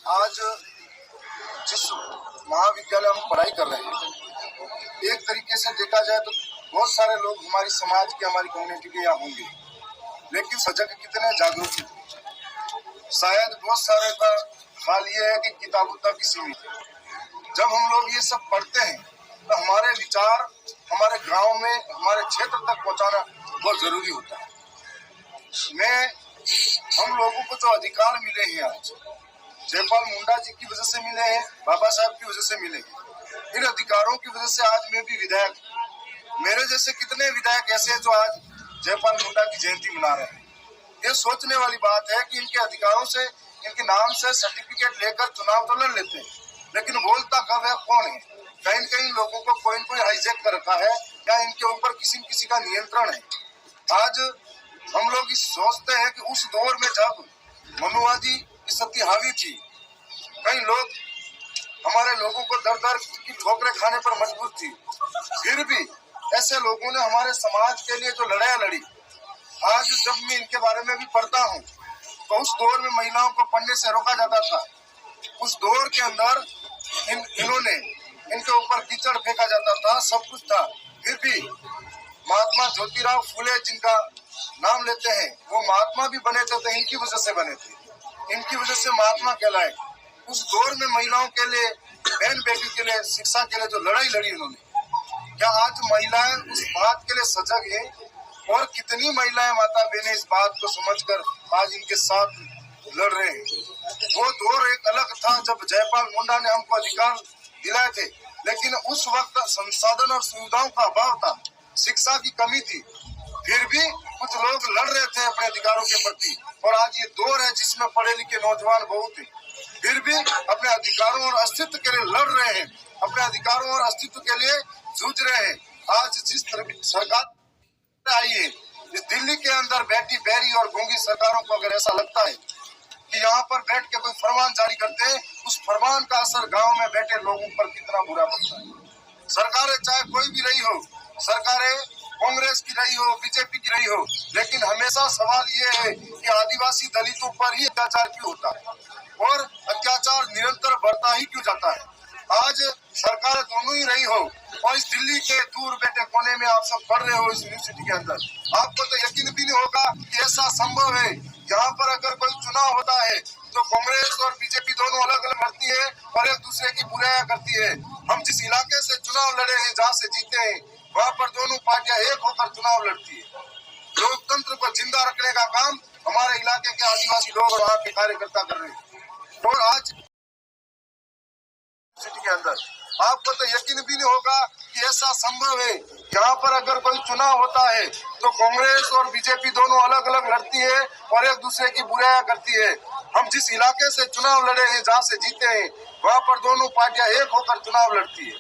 आज जिस महाविद्यालय में पढ़ाई कर रहे हैं, एक तरीके से देखा जाए तो बहुत सारे लोग हमारी समाज के, हमारी कम्युनिटी के यहाँ होंगे, लेकिन सजग कितने, जागरूक कितने। शायद बहुत सारे का हाल ये है कि किताबों तक ही सीमित है। जब हम लोग ये सब पढ़ते हैं तो हमारे विचार हमारे गांव में, हमारे क्षेत्र तक पहुंचाना बहुत जरूरी होता है। हम लोगों को जो अधिकार मिले हैं आज जयपाल मुंडा जी की वजह से मिले हैं, बाबा साहब की वजह से मिले हैं। इन अधिकारों की वजह से आज मैं भी विधायक, मेरे जैसे कितने विधायक ऐसे हैं जो आज जयपाल मुंडा की जयंती मना रहे हैं। ये सोचने वाली बात है कि इनके अधिकारों से, इनके नाम से सर्टिफिकेट लेकर चुनाव तो लड़ लेते हैं, लेकिन बोलता कब है, कौन है? कहीं न कहीं लोगों को कोई न कोई हाईजैक कर रखा है या इनके ऊपर किसी न किसी का नियंत्रण है। आज हम लोग इस सोचते हैं कि उस दौर में जब मनुवादी की सत्य हावी थी, कई लोग हमारे लोगों को दर दर की ठोकरें खाने पर मजबूर थी, फिर भी ऐसे लोगों ने हमारे समाज के लिए जो लड़ाई लड़ी, आज जब मैं इनके बारे में भी पढ़ता हूँ तो उस दौर में महिलाओं को पढ़ने से रोका जाता था। उस दौर के अंदर इन्होंने इनके ऊपर कीचड़ फेंका जाता था, सब कुछ था, फिर भी महात्मा ज्योतिराव फुले जिनका नाम लेते हैं, वो महात्मा भी बने थे तो इनकी वजह से बने थे, इनकी वजह से महात्मा कहलाए। उस दौर में महिलाओं के लिए, बहन बेटी के लिए, शिक्षा के लिए जो लड़ाई लड़ी इन्होंने, क्या आज महिलाएं उस बात के लिए सजग हैं? और कितनी महिलाएं, माता बहनें इस बात को समझकर आज इनके साथ लड़ रहे हैं? वो दौर एक अलग था जब जयपाल मुंडा ने हमको अधिकार दिलाए थे, लेकिन उस वक्त संसाधन और सुविधाओं का अभाव था, शिक्षा की कमी थी, फिर भी कुछ लोग लड़ रहे थे अपने अधिकारों के प्रति। और आज ये दौर है जिसमें पढ़े लिखे नौजवान बहुत हैं, फिर भी अपने अधिकारों और अस्तित्व के लिए लड़ रहे हैं, अपने अधिकारों और अस्तित्व के लिए जूझ रहे हैं। आज जिस तरह सरकार आई है, इस दिल्ली के अंदर बैठी बहरी और गूंगी सरकारों को अगर ऐसा लगता है कि यहाँ पर बैठ के कोई फरमान जारी करते हैं, उस फरमान का असर गांव में बैठे लोगों पर कितना बुरा पड़ता है। सरकारें चाहे कोई भी रही हो, सरकारें कांग्रेस की रही हो, बीजेपी की रही हो, लेकिन हमेशा सवाल ये है कि आदिवासी दलितों पर ही अत्याचार क्यों होता है और अत्याचार निरंतर बढ़ता ही क्यों जाता है। आज सरकार दोनों ही रही हो और इस दिल्ली के दूर बैठे कोने में आप सब पढ़ रहे हो इस यूनिवर्सिटी के अंदर, आपको तो यकीन भी नहीं होगा कि ऐसा संभव है। यहाँ पर अगर कोई चुनाव होता है तो कांग्रेस और बीजेपी दोनों अलग अलग लड़ती है और एक दूसरे की बुराइयां करती है। हम जिस इलाके से चुनाव लड़े हैं, जहाँ से जीते हैं, वहाँ पर दोनों पार्टियां एक होकर चुनाव लड़ती है। लोकतंत्र को जिंदा रखने का काम हमारे इलाके के आदिवासी लोग और वहाँ के कार्यकर्ता कर रहे हैं। और आज सिटी के अंदर आपको तो यकीन भी नहीं होगा कि ऐसा संभव है। यहाँ पर अगर कोई चुनाव होता है तो कांग्रेस और बीजेपी दोनों अलग अलग लड़ती है और एक दूसरे की बुराइयां करती है। हम जिस इलाके से चुनाव लड़े हैं, जहाँ से जीते हैं, वहाँ पर दोनों पार्टियां एक होकर चुनाव लड़ती है।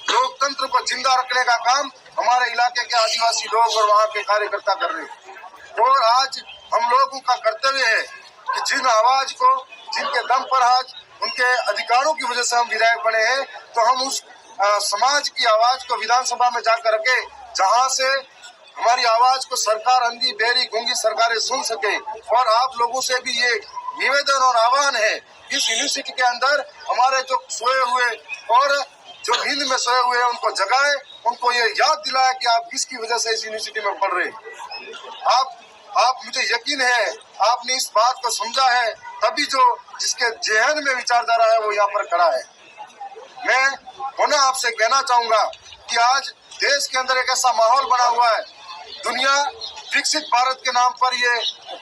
लोकतंत्र को जिंदा रखने का काम हमारे इलाके के आदिवासी लोग और वहाँ के कार्यकर्ता कर रहे हैं। और आज हम लोगों का कर्तव्य है कि जिन आवाज को, जिनके दम पर आज उनके अधिकारों की वजह से हम विधायक बने हैं, तो हम उस समाज की आवाज को विधानसभा में जाकर रखे, जहाँ से हमारी आवाज को सरकार, अंधी बहरी गूंगी सरकारें सुन सके। और आप लोगों से भी ये निवेदन और आह्वान है, इस यूनिवर्सिटी के अंदर हमारे जो सोए हुए और जो नींद में सोए हुए हैं उनको जगाए, उनको ये याद दिलाए कि आप किसकी वजह से इस यूनिवर्सिटी में पढ़ रहे हैं। आप मुझे यकीन है आपने इस बात को समझा है, तभी जो जिसके जहन में विचारधारा है वो यहाँ पर खड़ा है। मैं पुनः आपसे कहना चाहूंगा कि आज देश के अंदर एक ऐसा माहौल बना हुआ है, दुनिया विकसित भारत के नाम पर ये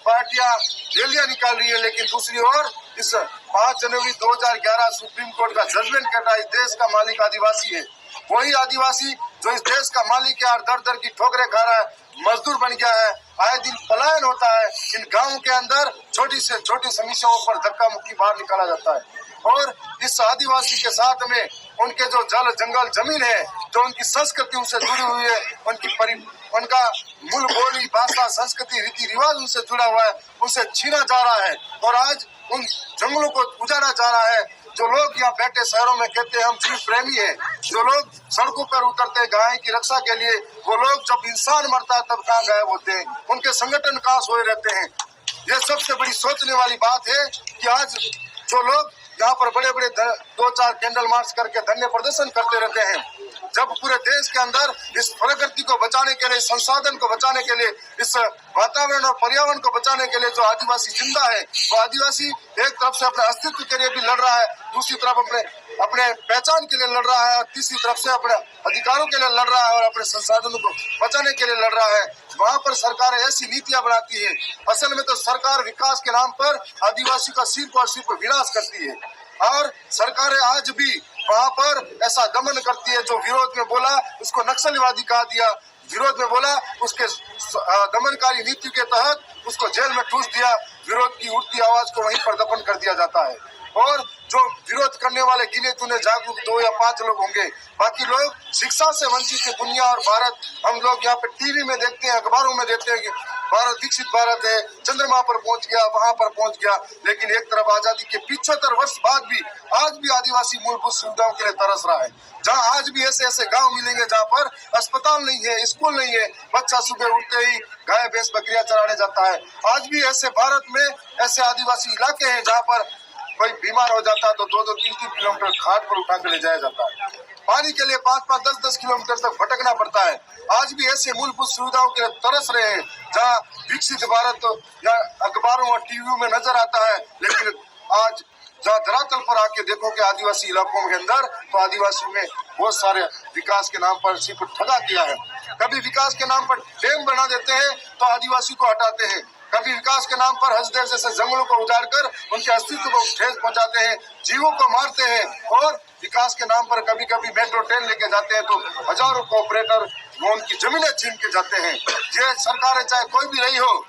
पार्टियां रैलियां निकाल रही है, लेकिन दूसरी ओर इस 5 जनवरी 2011 सुप्रीम कोर्ट का जजमेंट कहता है इस देश का मालिक आदिवासी है। वही आदिवासी जो इस देश का मालिक है और दर दर की ठोकरें खा रहा है, मजदूर बन गया है, आए दिन पलायन होता है। इन गांवों के अंदर छोटी से छोटी समस्याओं पर धक्का मुक्की बाहर निकाला जाता है। और इस आदिवासी के साथ में उनके जो जल जंगल जमीन है, जो उनकी संस्कृति उनसे जुड़ी हुई है, उनका मूल बोली भाषा संस्कृति रीति रिवाज उनसे जुड़ा हुआ है, उनसे छीना जा रहा है। और आज उन जंगलों को उजाड़ा जा रहा है। जो लोग यहाँ बैठे शहरों में कहते हैं हम जीव प्रेमी हैं, जो लोग सड़कों पर उतरते गाय की रक्षा के लिए, वो लोग जब इंसान मरता है तब कहाँ गायब होते हैं, उनके संगठन कहाँ सोए रहते हैं। ये सबसे बड़ी सोचने वाली बात है कि आज जो लोग यहाँ पर बड़े बड़े 2-4 कैंडल मार्च करके धरने प्रदर्शन करते रहते हैं, जब पूरे देश के अंदर इस प्रकृति को बचाने के लिए, संसाधन को बचाने के लिए, इस वातावरण और पर्यावरण को बचाने के लिए जो आदिवासी जिंदा है, वो आदिवासी एक तरफ से अपने अस्तित्व के लिए भी लड़ रहा है, दूसरी तरफ अपने पहचान के लिए लड़ रहा है, और तीसरी तरफ से अपने अधिकारों के लिए लड़ रहा है और अपने संसाधनों को बचाने के लिए लड़ रहा है। वहाँ पर सरकारें ऐसी नीतियां बनाती है, असल में तो सरकार विकास के नाम पर आदिवासी का सिर्फ और सिर्फ विनाश करती है। और सरकारें आज भी वहाँ पर ऐसा दमन करती है, जो विरोध में बोला उसको नक्सलवादी कहा दिया, विरोध में बोला उसके दमनकारी नीति के तहत उसको जेल में ठूस दिया, विरोध की उठती आवाज को वहीं पर दफन कर दिया जाता है। और जो विरोध करने वाले गिने चुने जागरूक 2 या 5 लोग होंगे, बाकी लोग शिक्षा से वंचित है। दुनिया और भारत हम लोग यहाँ पे टीवी में देखते हैं, अखबारों में देखते हैं कि भारत विकसित भारत है, चंद्रमा पर पहुंच गया, वहां पर पहुंच गया, लेकिन एक तरफ आजादी के 75 वर्ष बाद भी आज भी आदिवासी मूलभूत सुविधाओं के लिए तरस रहा है। जहाँ आज भी ऐसे ऐसे गांव मिलेंगे जहाँ पर अस्पताल नहीं है, स्कूल नहीं है, बच्चा सुबह उठते ही गाय भैंस बकरियां चराने जाता है। आज भी ऐसे भारत में ऐसे आदिवासी इलाके हैं जहाँ पर कोई बीमार हो जाता है तो 2-2, 3-3 किलोमीटर खाट पर उठा कर ले जाया जाता है। पानी के लिए 5-5, 10-10 किलोमीटर तक भटकना पड़ता है। आज भी ऐसे मूलभूत सुविधाओं के लिए तरस रहे हैं जहाँ विकसित भारत या अखबारों और टीवी में नजर आता है, लेकिन आज जहाँ धरातल पर आके देखो कि आदिवासी इलाकों के अंदर, तो आदिवासियों में बहुत सारे विकास के नाम पर सिर्फ ठगा किया है। कभी विकास के नाम पर डैम बना देते हैं तो आदिवासी को हटाते हैं, कभी विकास के नाम पर हजदेव जैसे जंगलों को उजाड़ कर उनके अस्तित्व को ठेस पहुंचाते हैं, जीवों को मारते हैं, और विकास के नाम पर कभी कभी मेट्रो ट्रेन लेके जाते हैं तो हजारों कॉर्पोरेटर वो उनकी जमीनें छीन के जाते हैं। ये सरकारें चाहे कोई भी रही हो,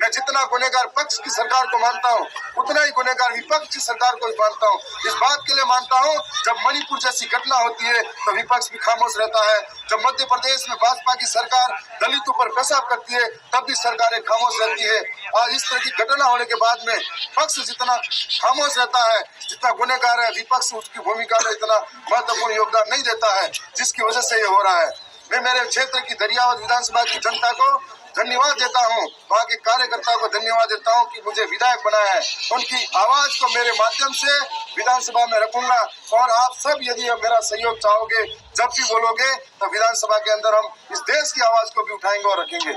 मैं जितना गुनहगार पक्ष की सरकार को मानता हूँ उतना ही गुनहगार विपक्ष की सरकार को भी मानता हूँ। इस बात के लिए मानता हूँ, जब मणिपुर जैसी घटना होती है तो विपक्ष भी खामोश रहता है, जब मध्य प्रदेश में भाजपा की सरकार दलितों पर पेशाब करती है तब भी सरकारें खामोश रहती है। आज इस तरह की घटना होने के बाद में पक्ष जितना खामोश रहता है, जितना गुनहगार है, विपक्ष उसकी भूमिका में इतना महत्वपूर्ण योगदान नहीं देता है, जिसकी वजह से ये हो रहा है। मैं मेरे क्षेत्र की दरियावद विधानसभा की जनता को धन्यवाद देता हूं, वहाँ के कार्यकर्ताओं को धन्यवाद देता हूं कि मुझे विधायक बनाया है। उनकी आवाज को मेरे माध्यम से विधानसभा में रखूंगा, और आप सब यदि मेरा सहयोग चाहोगे, जब भी बोलोगे तो विधानसभा के अंदर हम इस देश की आवाज को भी उठाएंगे और रखेंगे।